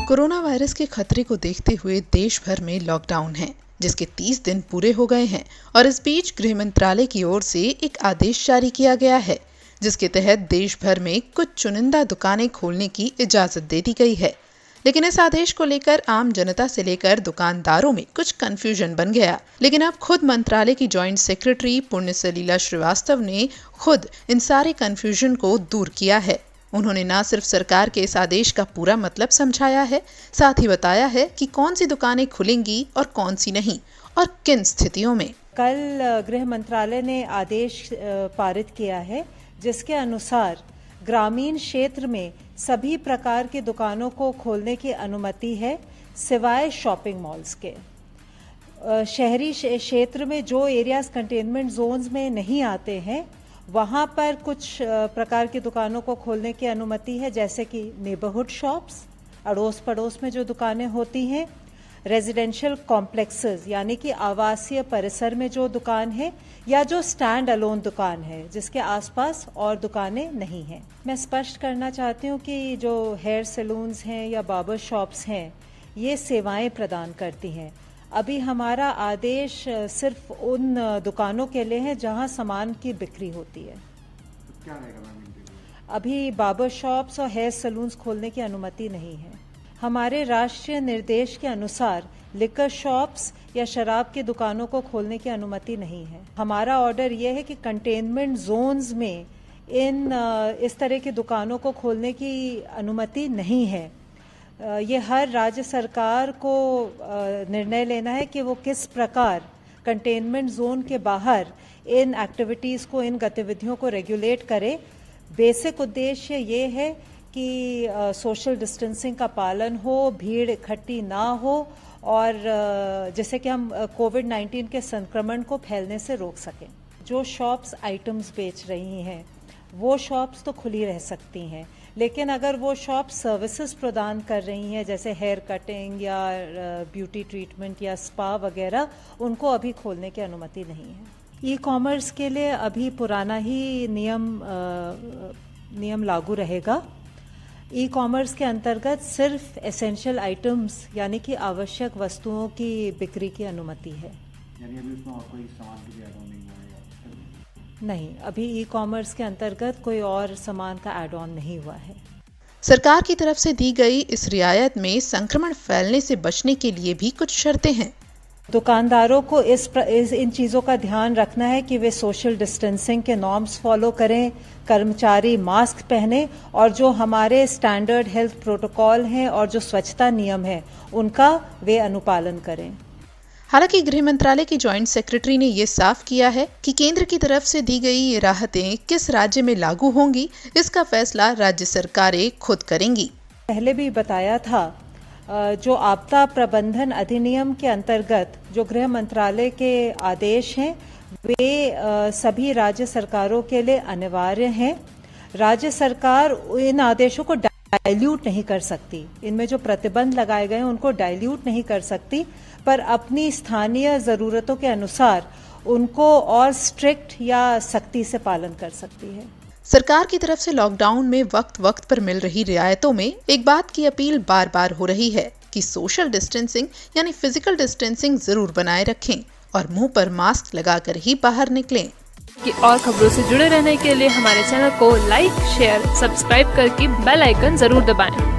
Corona virus के खतरे को देखते हुए देश भर में लॉकडाउन है, जिसके 30 दिन पूरे हो गए हैं और इस बीच गृह मंत्रालय की ओर से एक आदेश जारी किया गया है, जिसके तहत देश भर में कुछ चुनिंदा दुकानें खोलने की इजाजत दे दी गई है। लेकिन इस आदेश को लेकर आम जनता से लेकर दुकानदारों में कुछ कंफ्यूजन बन गया। लेकिन अब खुद मंत्रालय की जॉइंट सेक्रेटरी पुण्य सलीला श्रीवास्तव ने खुद इन सारे कंफ्यूजन को दूर किया है। उन्होंने न सिर्फ सरकार के इस आदेश का पूरा मतलब समझाया है, साथ ही बताया है कि कौन सी दुकानें खुलेंगी और कौन सी नहीं और किन स्थितियों में। कल गृह मंत्रालय ने आदेश पारित किया है, जिसके अनुसार ग्रामीण क्षेत्र में सभी प्रकार की दुकानों को खोलने की अनुमति है, सिवाय शॉपिंग मॉल्स के। शहरी क्षेत्र में जो एरियाज कंटेनमेंट जोन्स में नहीं आते हैं, वहाँ पर कुछ प्रकार की दुकानों को खोलने की अनुमति है, जैसे कि नेबरहुड शॉप्स, अड़ोस पड़ोस में जो दुकानें होती हैं, रेजिडेंशियल कॉम्प्लेक्सेस यानी कि आवासीय परिसर में जो दुकान है, या जो स्टैंड अलोन दुकान है जिसके आसपास और दुकानें नहीं हैं। मैं स्पष्ट करना चाहती हूँ कि जो हेयर सैलून्स हैं या बार्बर शॉप्स हैं, ये सेवाएं प्रदान करती हैं। अभी हमारा आदेश सिर्फ उन दुकानों के लिए है जहां सामान की बिक्री होती है। तो क्या रहेगा मैम? अभी बार्बर शॉप्स और हेयर सैलून्स खोलने की अनुमति नहीं है। हमारे राष्ट्रीय निर्देश के अनुसार लिकर शॉप्स या शराब की दुकानों को खोलने की अनुमति नहीं है। हमारा ऑर्डर यह है कि कंटेनमेंट जोन्स में इस तरह की दुकानों को खोलने की अनुमति नहीं है। ये हर राज्य सरकार को निर्णय लेना है कि वो किस प्रकार कंटेनमेंट जोन के बाहर इन एक्टिविटीज़ को, इन गतिविधियों को रेगुलेट करे। बेसिक उद्देश्य ये है कि सोशल डिस्टेंसिंग का पालन हो, भीड़ इकट्ठी ना हो और जिससे कि हम कोविड-19 के संक्रमण को फैलने से रोक सकें। जो शॉप्स आइटम्स बेच रही हैं वो शॉप्स तो खुली रह सकती हैं, लेकिन अगर वो शॉप सर्विसेज प्रदान कर रही हैं, जैसे हेयर कटिंग या ब्यूटी ट्रीटमेंट या स्पा वगैरह, उनको अभी खोलने की अनुमति नहीं है। ई कॉमर्स के लिए अभी पुराना ही नियम लागू रहेगा। ई कॉमर्स के अंतर्गत सिर्फ एसेंशियल आइटम्स यानी कि आवश्यक वस्तुओं की बिक्री की अनुमति है। यानी अभी उसमें और कोई सामान भी ऐड ऑन नहीं हुआ है? नहीं, अभी ई कॉमर्स के अंतर्गत कोई और सामान का एड ऑन नहीं हुआ है। सरकार की तरफ से दी गई इस रियायत में संक्रमण फैलने से बचने के लिए भी कुछ शर्तें हैं। दुकानदारों को इन चीज़ों का ध्यान रखना है कि वे सोशल डिस्टेंसिंग के नॉर्म्स फॉलो करें, कर्मचारी मास्क पहने और जो हमारे स्टैंडर्ड हेल्थ प्रोटोकॉल हैं और जो स्वच्छता नियम है उनका वे अनुपालन करें। हालांकि गृह मंत्रालय की जॉइंट सेक्रेटरी ने ये साफ किया है कि केंद्र की तरफ से दी गई ये राहतें किस राज्य में लागू होंगी, इसका फैसला राज्य सरकारें खुद करेंगी। पहले भी बताया था, जो आपदा प्रबंधन अधिनियम के अंतर्गत जो गृह मंत्रालय के आदेश हैं वे सभी राज्य सरकारों के लिए अनिवार्य हैं। राज्य सरकार इन आदेशों को डाइल्यूट नहीं कर सकती, इनमें जो प्रतिबंध लगाए गए हैं उनको डाइल्यूट नहीं कर सकती, पर अपनी स्थानीय ज़रूरतों के अनुसार उनको और स्ट्रिक्ट या सख्ती से पालन कर सकती है। सरकार की तरफ से लॉकडाउन में वक्त वक्त पर मिल रही रियायतों में एक बात की अपील बार बार हो रही है कि सोशल डिस्टेंसिंग यानी फिजिकल डिस्टेंसिंग जरूर बनाए रखें और मुंह पर मास्क लगाकर ही बाहर निकलें। और खबरों से जुड़े रहने के लिए हमारे चैनल को लाइक, शेयर, सब्सक्राइब करके बेल आइकन जरूर दबाएं।